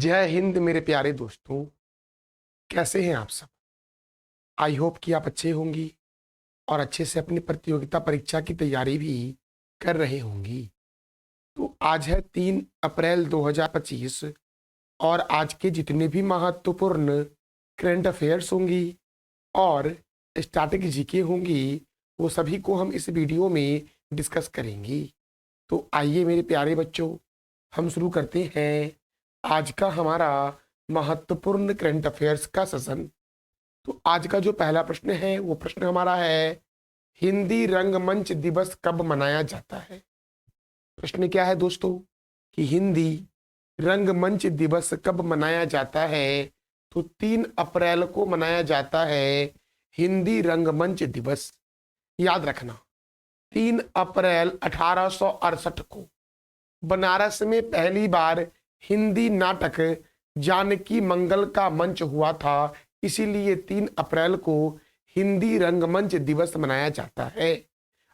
जय हिंद मेरे प्यारे दोस्तों। कैसे हैं आप सब? आई होप कि आप अच्छे होंगी और अच्छे से अपनी प्रतियोगिता परीक्षा की तैयारी भी कर रहे होंगी। तो आज है 3 अप्रैल 2025 और आज के जितने भी महत्वपूर्ण करंट अफेयर्स होंगी और स्टैटिक जीके होंगी वो सभी को हम इस वीडियो में डिस्कस करेंगे। तो आइए मेरे प्यारे बच्चों, हम शुरू करते हैं आज का हमारा महत्वपूर्ण करंट अफेयर्स का सेशन। तो आज का जो पहला प्रश्न है वो प्रश्न हमारा है, हिंदी रंगमंच दिवस कब मनाया जाता है? प्रश्न क्या है दोस्तों कि हिंदी रंगमंच दिवस कब मनाया जाता है? तो 3 अप्रैल को मनाया जाता है हिंदी रंगमंच दिवस। याद रखना, 3 अप्रैल 1868 को बनारस में पहली बार हिंदी नाटक जानकी मंगल का मंच हुआ था, इसीलिए 3 अप्रैल को हिंदी रंगमंच दिवस मनाया जाता है।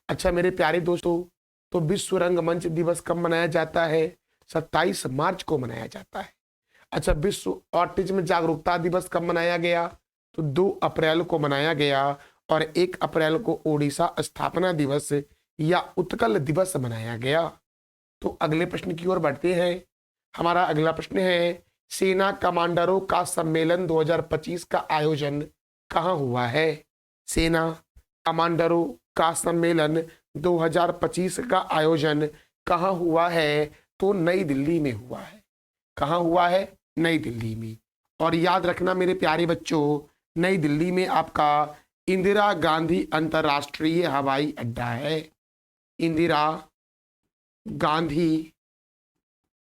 अच्छा मेरे प्यारे दोस्तों, तो विश्व रंगमंच दिवस कब मनाया जाता है? 27 मार्च को मनाया जाता है। अच्छा, विश्व ऑटिज्म जागरूकता दिवस कब मनाया गया? तो 2 अप्रैल को मनाया गया और 1 अप्रैल को ओडिशा स्थापना दिवस या उत्कल दिवस मनाया गया। तो अगले प्रश्न की ओर बढ़ते हैं। हमारा अगला प्रश्न है, सेना कमांडरों का सम्मेलन 2025 का आयोजन कहाँ हुआ है? सेना कमांडरों का सम्मेलन 2025 का आयोजन कहाँ हुआ है? तो नई दिल्ली में हुआ है। कहाँ हुआ है? नई दिल्ली में। और याद रखना मेरे प्यारे बच्चों, नई दिल्ली में आपका इंदिरा गांधी अंतर्राष्ट्रीय हवाई अड्डा है। इंदिरा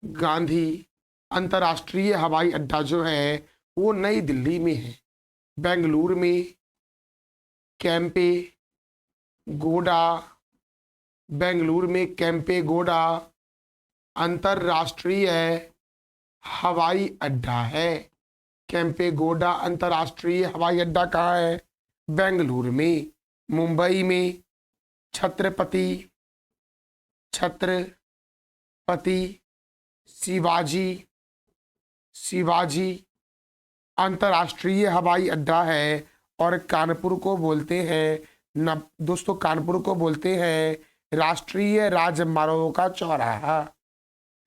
गांधी अंतर्राष्ट्रीय हवाई अड्डा जो है वो नई दिल्ली में है। बेंगलुरु में कैंपे गोडा अंतर्राष्ट्रीय हवाई अड्डा है। कैंपेगोडा अंतर्राष्ट्रीय हवाई अड्डा कहाँ है? बेंगलुरु में। मुंबई में छत्रपति शिवाजी अंतर्राष्ट्रीय हवाई अड्डा है। और कानपुर को बोलते हैं दोस्तों, कानपुर को बोलते हैं राष्ट्रीय राजमार्गों का चौराहा।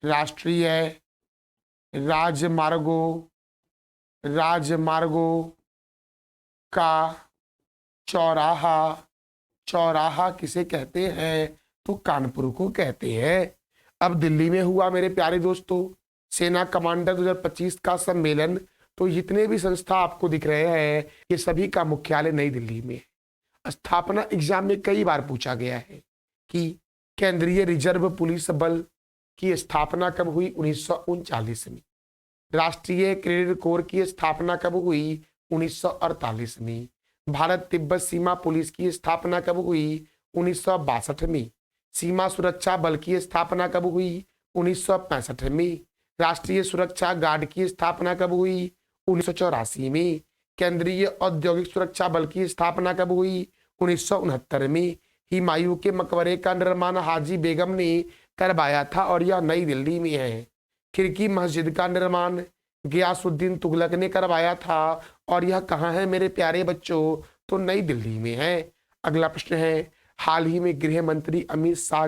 राष्ट्रीय राजमार्गों का चौराहा किसे कहते हैं? तो कानपुर को कहते हैं। अब दिल्ली में हुआ मेरे प्यारे दोस्तों सेना कमांडर 2025 का सम्मेलन। तो जितने भी संस्था आपको दिख रहे हैं ये सभी का मुख्यालय नई दिल्ली में है। स्थापना एग्जाम में कई बार पूछा गया है कि केंद्रीय रिजर्व पुलिस बल की स्थापना कब हुई? 1939 में। राष्ट्रीय क्रेडिट कोर की स्थापना कब हुई? 1948 में। भारत तिब्बत सीमा पुलिस की स्थापना कब हुई? 1962 में। सीमा सुरक्षा बल की स्थापना कब हुई? 1965 में। राष्ट्रीय सुरक्षा गार्ड की स्थापना कब हुई? 1984 में। केंद्रीय औद्योगिक सुरक्षा बल की स्थापना कब हुई? 1969 में। हुमायूं के मकबरे का निर्माण हाजी बेगम ने करवाया था और यह नई दिल्ली में है। खिड़की मस्जिद का निर्माण गयासुद्दीन तुगलक ने करवाया था और यह कहाँ है मेरे प्यारे बच्चों? तो नई दिल्ली में है। अगला प्रश्न है, हाल ही में गृह मंत्री अमित शाह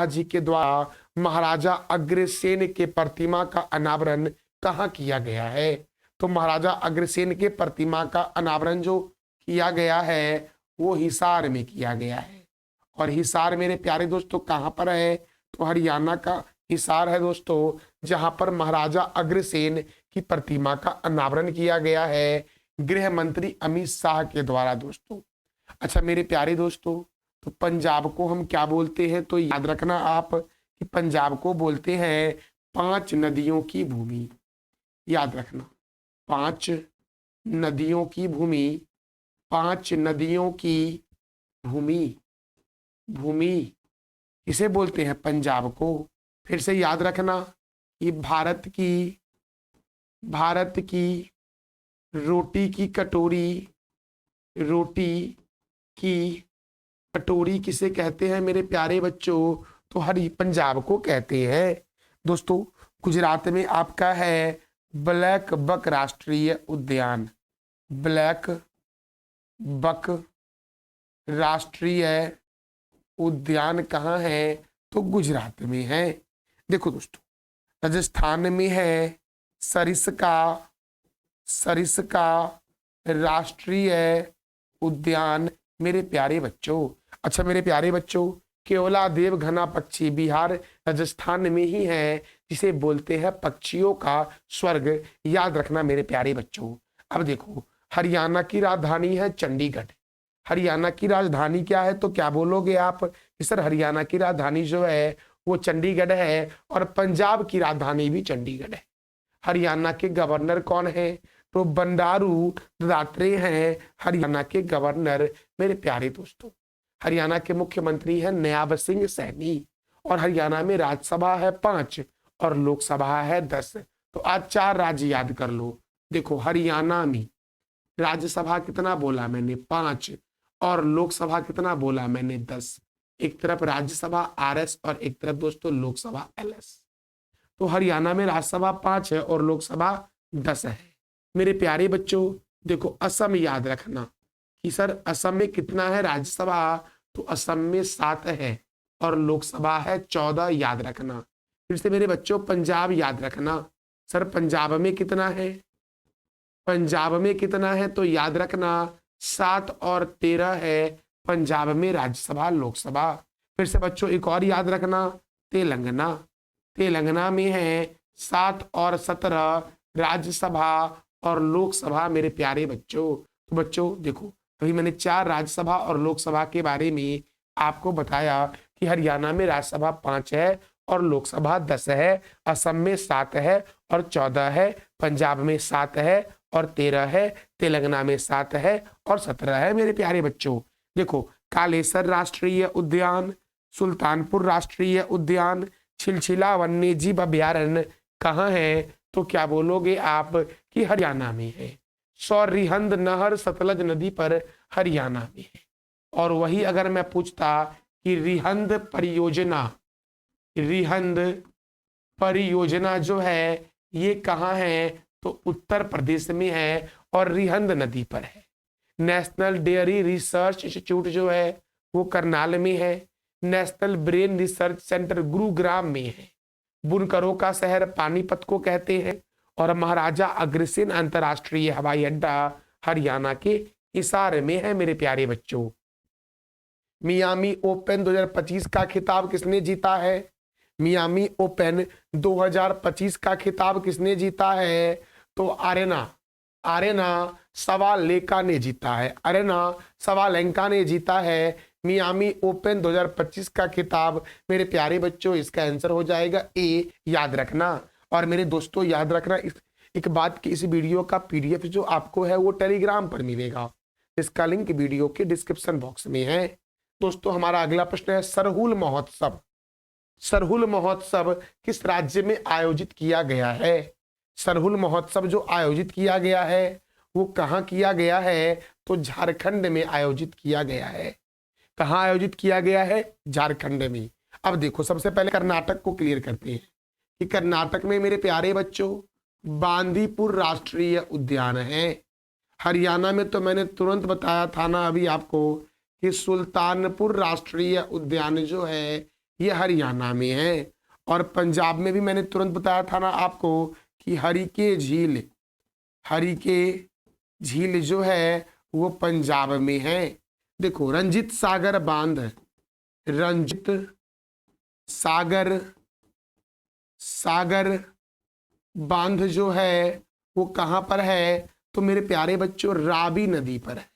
जी के द्वारा महाराजा अग्रसेन के प्रतिमा का अनावरण कहाँ किया गया है? तो महाराजा अग्रसेन के प्रतिमा का अनावरण जो किया गया है वो हिसार में किया गया है। और हिसार मेरे प्यारे दोस्तों कहाँ पर है? तो हरियाणा का हिसार है दोस्तों, जहां पर महाराजा अग्रसेन की प्रतिमा का अनावरण किया गया है गृह मंत्री अमित शाह के द्वारा दोस्तों। अच्छा मेरे प्यारे दोस्तों, तो पंजाब को हम क्या बोलते हैं? तो याद रखना आप कि पंजाब को बोलते हैं 5 नदियों की भूमि। याद रखना, 5 नदियों की भूमि। 5 नदियों की भूमि किसे बोलते हैं? पंजाब को। फिर से याद रखना कि भारत की रोटी की कटोरी किसे कहते हैं मेरे प्यारे बच्चों? तो हरी पंजाब को कहते हैं। दोस्तों गुजरात में आपका है ब्लैक बक राष्ट्रीय उद्यान। ब्लैक बक राष्ट्रीय उद्यान कहाँ है? तो गुजरात में है। देखो दोस्तों राजस्थान में है सरिस्का राष्ट्रीय उद्यान मेरे प्यारे बच्चों। अच्छा मेरे प्यारे बच्चों, केवलादेव घना पक्षी बिहार राजस्थान में ही है, जिसे बोलते हैं पक्षियों का स्वर्ग। याद रखना मेरे प्यारे बच्चों। अब देखो हरियाणा की राजधानी है चंडीगढ़। हरियाणा की राजधानी क्या है? तो क्या बोलोगे आप कि सर हरियाणा की राजधानी जो है वो चंडीगढ़ है, और पंजाब की राजधानी भी चंडीगढ़ है। हरियाणा के गवर्नर कौन है? तो बंडारू दत्तात्रेय हैं हरियाणा के गवर्नर मेरे प्यारे दोस्तों। हरियाणा के मुख्यमंत्री हैं नयाब सिंह सैनी, और हरियाणा में राज्यसभा है 5 और लोकसभा है 10। तो आज 4 राज्य याद कर लो। देखो हरियाणा में राज्यसभा कितना बोला मैंने? 5, और लोकसभा कितना बोला मैंने? 10। एक तरफ राज्यसभा RS और एक तरफ दोस्तों लोकसभा LS। तो हरियाणा में राज्यसभा 5 है और लोकसभा 10 है मेरे प्यारे बच्चों। देखो असम याद रखना कि सर असम में कितना है राज्यसभा? तो असम में 7 है और लोकसभा है 14। याद रखना। फिर से मेरे बच्चों पंजाब याद रखना। सर पंजाब में कितना है? पंजाब में कितना है? तो याद रखना 7 और 13 है पंजाब में राज्यसभा लोकसभा। फिर से बच्चों एक और याद रखना, तेलंगाना में है 7 और 17 राज्यसभा और लोकसभा मेरे प्यारे बच्चों। तो बच्चों देखो अभी मैंने 4 राज्यसभा और लोकसभा के बारे में आपको बताया कि हरियाणा में राज्यसभा 5 है और लोकसभा 10 है, असम में 7 है और 14 है, पंजाब में 7 है और 13 है, तेलंगाना में 7 है और 17 है मेरे प्यारे बच्चों। देखो कालेसर राष्ट्रीय उद्यान, सुल्तानपुर राष्ट्रीय उद्यान, छिलछिला वन्य जीव अभ्यारण्य कहाँ है? तो क्या बोलोगे आप कि हरियाणा में है। सौरिहंद नहर सतलज नदी पर हरियाणा में है। और वही अगर मैं पूछता कि रिहंद परियोजना जो है ये कहाँ है? तो उत्तर प्रदेश में है और रिहंद नदी पर है। नेशनल डेयरी रिसर्च इंस्टीट्यूट जो है वो करनाल में है। National brain research centre Gurugram में है। बुनकरों का शहर पानीपत को कहते हैं। और महाराजा अग्रसेन अंतरराष्ट्रीय हवाई अड्डा हरियाणा के हिसार में है मेरे प्यारे बच्चों। मियामी ओपन 2025 का खिताब किसने जीता है? मियामी ओपन 2025 का खिताब किसने जीता है? तो आरेना सवालेंका ने जीता है। सवालेंका ने जीता है मियामी ओपन 2025 का खिताब मेरे प्यारे बच्चों। इसका आंसर हो जाएगा ए। याद रखना। और मेरे दोस्तों याद रखना एक बात की, इस वीडियो का PDF जो आपको है वो टेलीग्राम पर मिलेगा। इसका लिंक वीडियो के डिस्क्रिप्शन बॉक्स में है। दोस्तों हमारा अगला प्रश्न है सरहुल महोत्सव किस राज्य में आयोजित किया गया है? सरहुल महोत्सव जो आयोजित किया गया है वो कहाँ किया गया है? तो झारखंड में आयोजित किया गया है। कहाँ आयोजित किया गया है? झारखंड में। अब देखो सबसे पहले कर्नाटक को क्लियर करते हैं कि कर्नाटक में मेरे प्यारे बच्चों बांदीपुर राष्ट्रीय उद्यान है। हरियाणा में तो मैंने तुरंत बताया था ना अभी आपको कि सुल्तानपुर राष्ट्रीय उद्यान जो है ये हरियाणा में है। और पंजाब में भी मैंने तुरंत बताया था ना आपको कि हरिके झील जो है वो पंजाब में है। देखो रंजित सागर बांध जो है वो कहाँ पर है? तो मेरे प्यारे बच्चों रावी नदी पर है।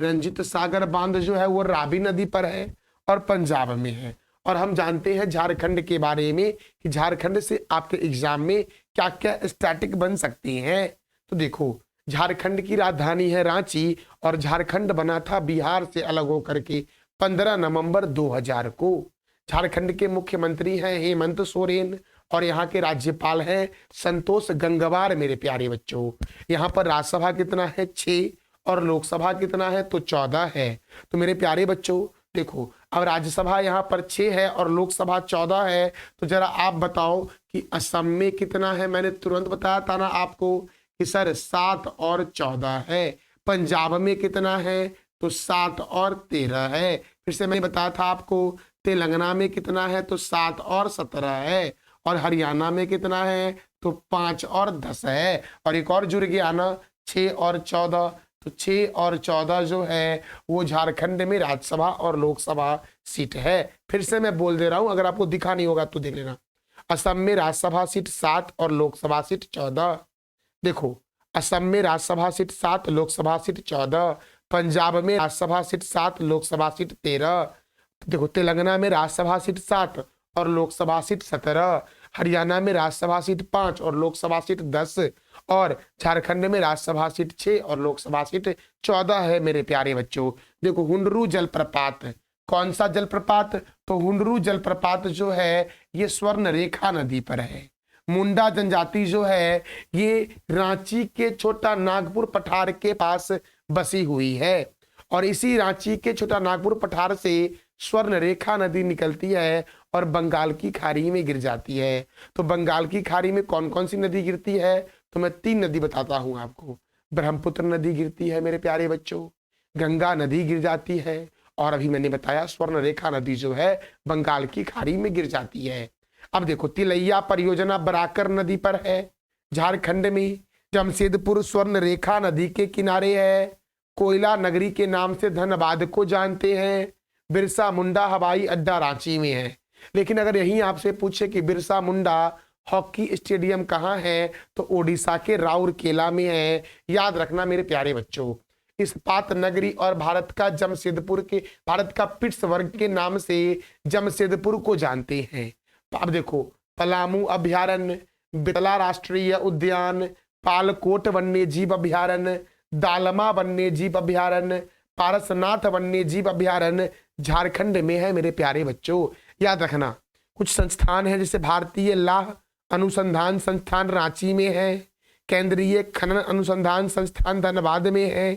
रंजित सागर बांध जो है वो रावी नदी पर है और पंजाब में है। और हम जानते हैं झारखंड के बारे में कि झारखंड से आपके एग्जाम में क्या क्या स्टैटिक बन सकते हैं। तो देखो झारखंड की राजधानी है रांची और झारखंड बना था बिहार से अलग होकर के 15 नवंबर 2000 को। झारखंड के मुख्यमंत्री हैं हेमंत सोरेन और यहाँ के राज्यपाल हैं संतोष गंगवार मेरे प्यारे बच्चों। यहाँ पर राज्यसभा कितना है? 6 और लोकसभा कितना है? तो 14 है। तो मेरे प्यारे बच्चों देखो अब राज्यसभा यहाँ पर 6 है और लोकसभा 14 है, तो जरा आप बताओ कि असम में कितना है। मैंने तुरंत बताया था ना आपको कि सर 7 और 14 है। पंजाब में कितना है, तो 7 और 13 है। फिर से मैंने बताया था आपको तेलंगाना में कितना है, तो 7 और 17 है। और हरियाणा में कितना है, तो 5 और 10 है। और एक और जुड़ गया ना 6 और 14, तो 6 और 14 जो है वो झारखंड में राज्यसभा और लोकसभा सीट है। फिर से मैं बोल दे रहा हूं, अगर आपको दिखा नहीं होगा तो देख लेना। असम में राज्यसभा सीट 7 और लोकसभा सीट 14। देखो असम में राज्यसभा सीट 7, लोकसभा सीट 14। पंजाब में राज्यसभा सीट 7, लोकसभा सीट 13। देखो तेलंगाना में राज्यसभा सीट 7 और लोकसभा सीट 17। हरियाणा में राज्यसभा सीट 5 और लोकसभा सीट 10। और झारखंड में राज्यसभा सीट 6 और लोकसभा सीट 14 है मेरे प्यारे बच्चों। देखो हुंडरू जलप्रपात, कौन सा जलप्रपात, तो हुंडरू जलप्रपात जो है ये स्वर्ण रेखा नदी पर है। मुंडा जनजाति जो है ये रांची के छोटा नागपुर पठार के पास बसी हुई है। और इसी रांची के छोटा नागपुर पठार से स्वर्ण रेखा नदी निकलती है और बंगाल की खाड़ी में गिर जाती है। तो बंगाल की खाड़ी में कौन कौन सी नदी गिरती है, तो मैं 3 नदी बताता हूं आपको। ब्रह्मपुत्र नदी गिरती है मेरे प्यारे बच्चों, गंगा नदी गिर जाती है, और अभी मैंने बताया स्वर्ण रेखा नदी जो है बंगाल की खाड़ी में गिर जाती है। अब देखो तिलैया परियोजना बराकर नदी पर है झारखंड में। जमशेदपुर स्वर्ण रेखा नदी के किनारे है। कोयला नगरी के नाम से धनबाद को जानते हैं। बिरसा मुंडा हवाई अड्डा रांची में है। लेकिन अगर यही आपसे पूछे कि बिरसा मुंडा हॉकी स्टेडियम कहाँ है, तो ओडिशा के राउरकेला में है। याद रखना मेरे प्यारे बच्चों, इस्पात नगरी और भारत का पिट्सबर्ग के नाम से जमशेदपुर को जानते हैं। अब देखो पलामू अभ्यारण्य, बितला राष्ट्रीय उद्यान, पालकोट वन्य जीव अभ्यारण्य, दालमा वन्य जीव अभ्यारण्य, पारसनाथ वन्य जीव अभ्यारण्य झारखंड में है मेरे प्यारे बच्चों। याद रखना कुछ संस्थान है जैसे भारतीय लाह अनुसंधान संस्थान रांची में है, केंद्रीय खनन अनुसंधान संस्थान धनबाद में है,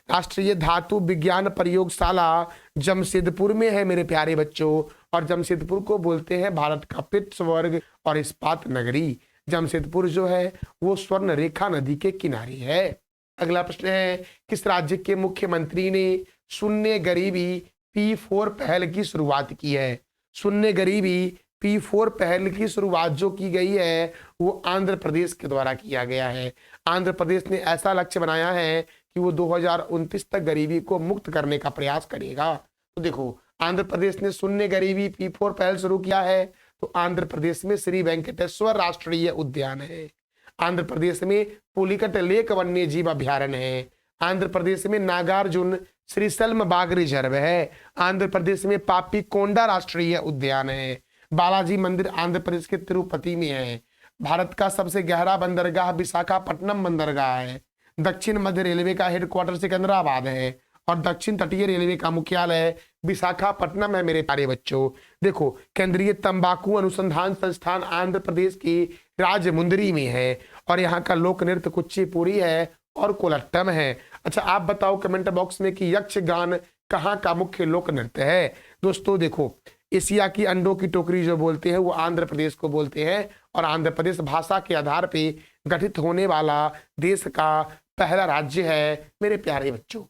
राष्ट्रीय धातु विज्ञान प्रयोगशाला जमशेदपुर में है मेरे प्यारे बच्चों। और जमशेदपुर को बोलते हैं भारत का पिट्सबर्ग और इस्पात नगरी। जमशेदपुर जो है वो स्वर्ण रेखा नदी के किनारे है। अगला प्रश्न है, किस राज्य के मुख्यमंत्री ने शून्य गरीबी P4 पहल की शुरुआत की है। शून्य गरीबी P4 पहल की शुरुआत जो की गई है वो आंध्र प्रदेश के द्वारा किया गया है। आंध्र प्रदेश ने ऐसा लक्ष्य बनाया है कि वो 2029 तक गरीबी को मुक्त करने का प्रयास करेगा। तो देखो आंध्र प्रदेश ने शून्य गरीबी P4 पहल शुरू किया है। तो आंध्र प्रदेश में श्री वेंकटेश्वर राष्ट्रीय उद्यान है। आंध्र प्रदेश में पुलिकट लेक वन्य जीव अभ्यारण्य है। आंध्र प्रदेश में नागार्जुन श्रीशल्म बाघ रिजर्व है। आंध्र प्रदेश में पापीकोंडा राष्ट्रीय उद्यान है। बालाजी मंदिर आंध्र प्रदेश के तिरुपति में है। भारत का सबसे गहरा बंदरगाह विशाखापट्टनम बंदरगाह है। दक्षिण मध्य रेलवे का हेडक्वार्टर सिकंदराबाद है और दक्षिण तटीय रेलवे का मुख्यालय विशाखापट्टनम है मेरे प्यारे बच्चों। देखो केंद्रीय तंबाकू अनुसंधान संस्थान आंध्र प्रदेश की राजमुंदरी में है और यहाँ का लोक नृत्य कुचिपुड़ी है और कोलट्टम है। अच्छा आप बताओ कमेंट बॉक्स में कि यक्षगान कहाँ का मुख्य लोक नृत्य है। दोस्तों देखो एशिया की अंडों की टोकरी जो बोलते हैं वो आंध्र प्रदेश को बोलते हैं और आंध्र प्रदेश भाषा के आधार पे गठित होने वाला देश का पहला राज्य है मेरे प्यारे बच्चों।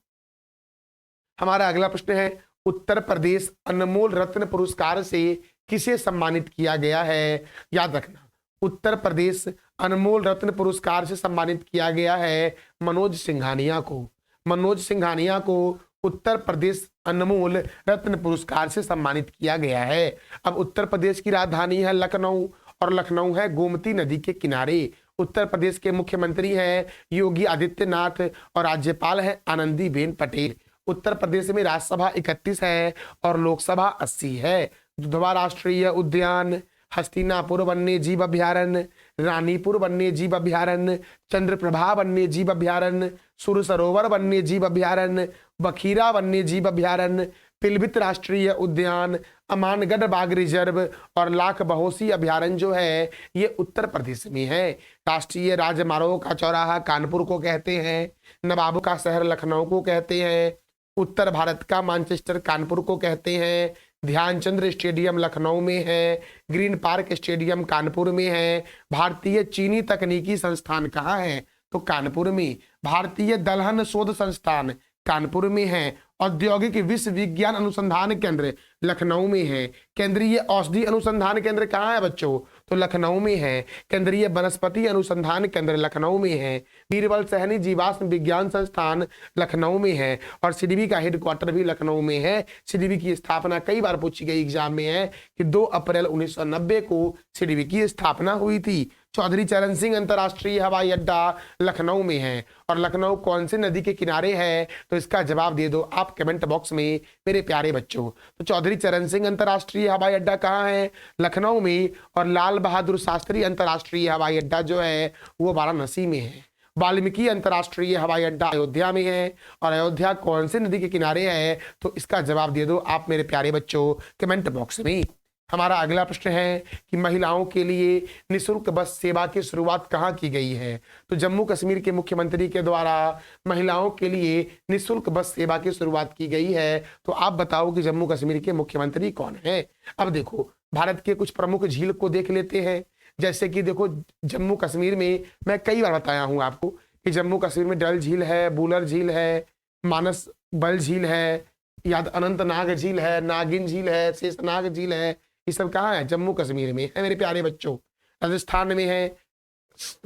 हमारा अगला प्रश्न है, उत्तर प्रदेश अनमोल रत्न पुरस्कार से किसे सम्मानित किया गया है। याद रखना उत्तर प्रदेश अनमोल रत्न पुरस्कार से सम्मानित किया गया है मनोज सिंघानिया को। मनोज सिंघानिया को उत्तर प्रदेश अनमोल रत्न पुरस्कार से सम्मानित किया गया है। अब उत्तर प्रदेश की राजधानी है लखनऊ और लखनऊ है गोमती नदी के किनारे। उत्तर प्रदेश के मुख्यमंत्री हैं योगी आदित्यनाथ और राज्यपाल है आनंदीबेन पटेल। उत्तर प्रदेश में राज्यसभा 31 है और लोकसभा 80 है। दुधवा राष्ट्रीय उद्यान, हस्तिनापुर वन्य जीव अभ्यारण्य, रानीपुर वन्य जीव अभ्यारण्य, चंद्रप्रभा वन्य जीव अभ्यारण्य, सुर सरोवर वन्य जीव अभ्यारण्य, बखीरा वन्य जीव अभ्यारण्य, पिलभित राष्ट्रीय उद्यान, अमानगढ़ बाघ रिजर्व और लाख बहोसी अभ्यारण्य जो है ये उत्तर प्रदेश में है। राष्ट्रीय राजमार्गों का चौराहा कानपुर को कहते हैं, नवाबों का शहर लखनऊ को कहते हैं, उत्तर भारत का मैनचेस्टर कानपुर को कहते हैं। ध्यानचंद्र स्टेडियम लखनऊ में है। ग्रीन पार्क स्टेडियम कानपुर में है। भारतीय चीनी तकनीकी संस्थान कहाँ है? तो कानपुर में। भारतीय दलहन शोध संस्थान कानपुर में है। औद्योगिक विश्वविज्ञान अनुसंधान केंद्र लखनऊ में है। केंद्रीय औषधि अनुसंधान केंद्र कहाँ है बच्चों? तो लखनऊ में है। केंद्रीय वनस्पति अनुसंधान केंद्र लखनऊ में है। बीरबल सहनी जीवाश्म विज्ञान संस्थान लखनऊ में है। और सीडीबी का हेडक्वार्टर भी लखनऊ में है। सीडीबी की स्थापना कई बार पूछी गई एग्जाम में है कि 2 अप्रैल 1990 को सीडीबी की स्थापना हुई थी। चौधरी चरण सिंह अंतर्राष्ट्रीय हवाई अड्डा लखनऊ में है। और लखनऊ कौन सी नदी के किनारे है? तो इसका जवाब दे दो आप कमेंट बॉक्स में मेरे प्यारे बच्चों। तो चौधरी चरण सिंह अंतर्राष्ट्रीय हवाई अड्डा कहाँ है? लखनऊ में। और लाल बहादुर शास्त्री अंतर्राष्ट्रीय हवाई अड्डा जो है वो वाराणसी में है। वाल्मीकि अंतर्राष्ट्रीय हवाई अड्डा अयोध्या में है। और अयोध्या कौन से नदी के किनारे है? तो इसका जवाब दे दो आप मेरे प्यारे बच्चों कमेंट बॉक्स में। हमारा अगला प्रश्न है कि महिलाओं के लिए निःशुल्क बस सेवा की शुरुआत कहाँ की गई है? तो जम्मू कश्मीर के मुख्यमंत्री के द्वारा महिलाओं के लिए निःशुल्क बस सेवा की शुरुआत की गई है। तो आप बताओ कि जम्मू कश्मीर के मुख्यमंत्री कौन है? अब देखो भारत के कुछ प्रमुख झील को देख लेते हैं। जैसे कि देखो जम्मू कश्मीर में मैं कई बार बताया हूँ आपको कि जम्मू कश्मीर में डल झील है, बूलर झील है, मानस बल झील है, याद अनंतनाग झील है, नागिन झील है, शेषनाग झील है। ये सब कहाँ है? जम्मू कश्मीर में है मेरे प्यारे बच्चों। राजस्थान में है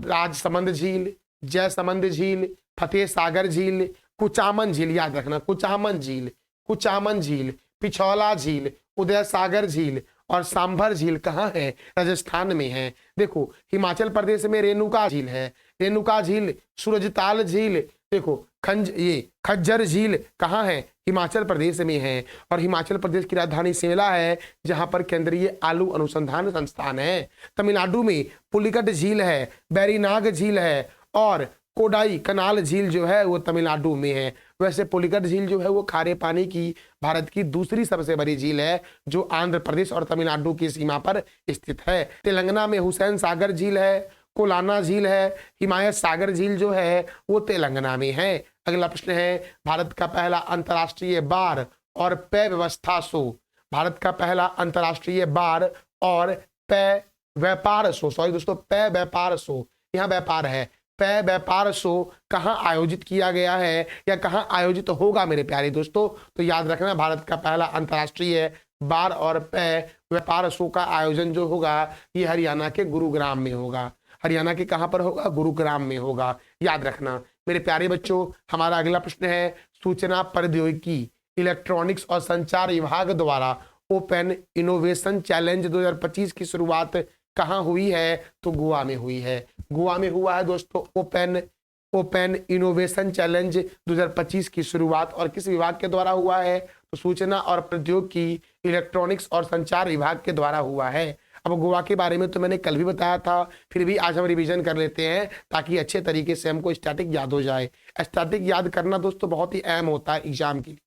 राजसमंद झील, जयसमंद झील, फतेह सागर झील, कुचामन झील, याद रखना कुचामन झील, कुचामन झील, पिछौला झील, उदय सागर झील और सांभर झील कहाँ है? राजस्थान में है। देखो हिमाचल प्रदेश में रेणुका झील है, रेणुका झील, सूरजताल झील, देखो खज्जर झील कहाँ है? हिमाचल प्रदेश में है। और हिमाचल प्रदेश की राजधानी शिमला है जहां पर केंद्रीय आलू अनुसंधान संस्थान है। तमिलनाडु में पुलिकट झील है, बैरीनाग झील है और कोडाई कनाल झील जो है वो तमिलनाडु में है। वैसे पुलिकट झील जो है वो खारे पानी की भारत की दूसरी सबसे बड़ी झील है जो आंध्र प्रदेश और तमिलनाडु की सीमा पर स्थित है। तेलंगाना में हुसैन सागर झील है, कोलाना झील है, हिमायत सागर झील जो है वो तेलंगाना में है। अगला प्रश्न है भारत का पहला अंतर्राष्ट्रीय बार और पेय व्यवस्था शो। भारत का पहला अंतर्राष्ट्रीय बार और पेय व्यापार शो, सॉरी दोस्तों पेय व्यापार शो, यहाँ व्यापार है, पेय व्यापार शो कहाँ आयोजित किया गया है या कहाँ आयोजित होगा मेरे प्यारे दोस्तों? तो याद रखना भारत का पहला अंतर्राष्ट्रीय बार और पेय व्यापार शो का आयोजन जो होगा ये हरियाणा के गुरुग्राम में होगा। हरियाणा के कहां पर होगा? गुरुग्राम में होगा, याद रखना मेरे प्यारे बच्चों। हमारा अगला प्रश्न है सूचना प्रौद्योगिकी इलेक्ट्रॉनिक्स और संचार विभाग द्वारा ओपन इनोवेशन चैलेंज 2025 की शुरुआत कहां हुई है? तो गोवा में हुई है। गोवा में हुआ है दोस्तों ओपन इनोवेशन चैलेंज 2025 की शुरुआत। और किस विभाग के द्वारा हुआ है? तो सूचना और प्रौद्योगिकी इलेक्ट्रॉनिक्स और संचार विभाग के द्वारा हुआ है। अब गोवा के बारे में तो मैंने कल भी बताया था, फिर भी आज हम रिवीजन कर लेते हैं ताकि अच्छे तरीके से हमको स्टैटिक याद हो जाए। स्टैटिक याद करना दोस्तों बहुत ही अहम होता है एग्जाम के लिए।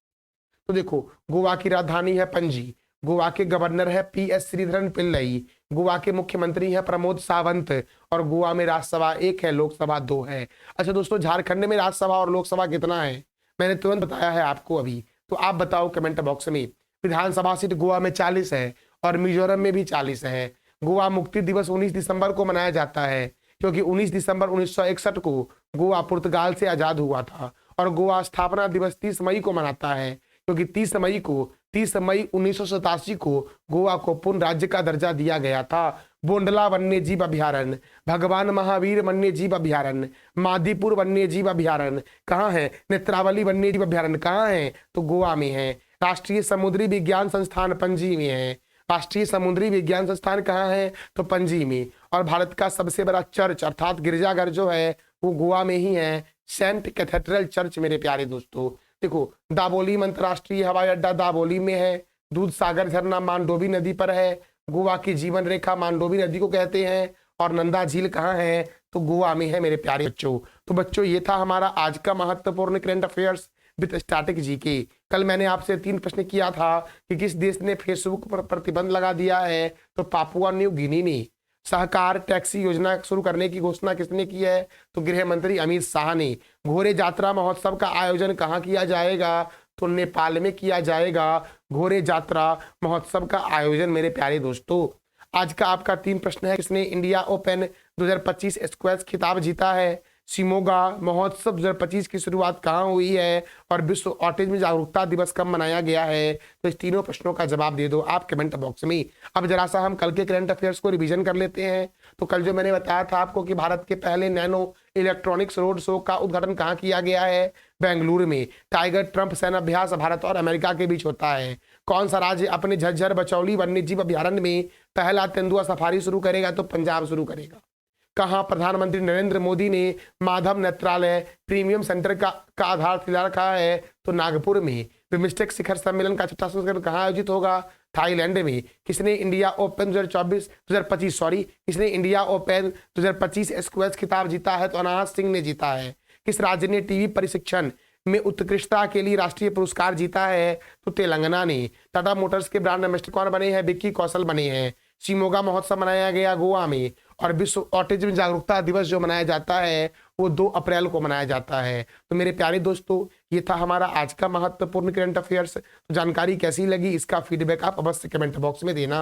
तो देखो गोवा की राजधानी है पणजी, गोवा के गवर्नर है PS श्रीधरन पिल्लई, गोवा के मुख्यमंत्री है प्रमोद सावंत और गोवा में राज्यसभा 1 है, लोकसभा 2 है। अच्छा दोस्तों झारखंड में राज्यसभा और लोकसभा कितना है? मैंने तुरंत बताया है आपको अभी, तो आप बताओ कमेंट बॉक्स में। विधानसभा सीट गोवा में 40 है और मिजोरम में भी 40 है। गोवा मुक्ति दिवस 19 दिसंबर को मनाया जाता है क्योंकि 19 दिसंबर 1961 को गोवा पुर्तगाल से आजाद हुआ था। और गोवा स्थापना दिवस 30 मई को मनाता है क्योंकि 30 मई 1987 को गोवा को पूर्ण राज्य का दर्जा दिया गया था। बोंडला वन्य जीव अभ्यारण्य, भगवान महावीर वन्य जीव अभ्यारण्य, मादीपुर वन्य जीव अभ्यारण्य कहाँ है? नेत्रावली वन्य जीव अभ्यारण्य कहाँ है? तो गोवा में है। राष्ट्रीय समुद्री विज्ञान संस्थान पणजी में है। राष्ट्रीय समुद्री विज्ञान संस्थान कहाँ है? तो पणजी में। और भारत का सबसे बड़ा चर्च अर्थात गिरजाघर जो है वो गोवा में ही है, सेंट कैथेड्रल चर्च मेरे प्यारे दोस्तों। देखो दाबोली अंतर्राष्ट्रीय हवाई अड्डा दाबोली में है। दूध सागर झरना मांडोवी नदी पर है। गोवा की जीवन रेखा मांडोवी नदी को कहते हैं। और नंदा झील कहाँ है? तो गोवा में है मेरे प्यारे बच्चों। तो बच्चों ये था हमारा आज का महत्वपूर्ण current affairs with static GK. कल मैंने आपसे 3 प्रश्न किया था कि किस देश ने फेसबुक पर प्रतिबंध लगा दिया है? तो पापुआ न्यू गिनी ने। सहकार टैक्सी योजना शुरू करने की घोषणा किसने की है? तो गृह मंत्री अमित शाह ने। घोड़े यात्रा महोत्सव का आयोजन कहाँ किया जाएगा? तो नेपाल में किया जाएगा घोड़े यात्रा महोत्सव का आयोजन। मेरे प्यारे दोस्तों, आज का आपका 3 प्रश्न है, किसने इंडिया ओपन 2025 स्क्वैश खिताब जीता है? शिमोगा महोत्सव 2025 की शुरुआत कहाँ हुई है? और विश्व ऑटिज्म जागरूकता दिवस कब मनाया गया है? तो इस तीनों प्रश्नों का जवाब दे दो आप कमेंट बॉक्स में। अब जरा सा हम कल के करंट अफेयर्स को रिवीजन कर लेते हैं। तो कल जो मैंने बताया था आपको कि भारत के पहले नैनो इलेक्ट्रॉनिक्स रोड शो का उद्घाटन कहाँ किया गया है? बेंगलुरु में। टाइगर ट्रंप सैन्य अभ्यास भारत और अमेरिका के बीच होता है। कौन सा राज्य अपने झज्जर बचौली वन्यजीव अभ्यारण्य में पहला तेंदुआ सफारी शुरू करेगा? तो पंजाब शुरू करेगा। कहाँ प्रधानमंत्री नरेंद्र मोदी ने माधव नेत्रालय प्रीमियम सेंटर का आधारशिला रखा है? तो नागपुर में। बिम्स्टेक शिखर सम्मेलन का 6वां संस्करण कहाँ आयोजित होगा? थाईलैंड में। किसने इंडिया ओपन 2025 स्क्वैश खिताब जीता है? तो अनाहत सिंह ने जीता है। किस राज्य ने टीवी प्रशिक्षण में उत्कृष्टता के लिए राष्ट्रीय पुरस्कार जीता है? तो तेलंगाना ने। टाटा मोटर्स के ब्रांड एम्बेसडर कौन बने हैं? विक्की कौशल बने हैं। शिमोगा महोत्सव मनाया गया गोवा में। और विश्व ऑटिज्म जागरूकता दिवस जो मनाया जाता है वो 2 अप्रैल को मनाया जाता है। तो मेरे प्यारे दोस्तों, ये था हमारा आज का महत्वपूर्ण करंट अफेयर्स। तो जानकारी कैसी लगी इसका फीडबैक आप अवश्य कमेंट बॉक्स में देना।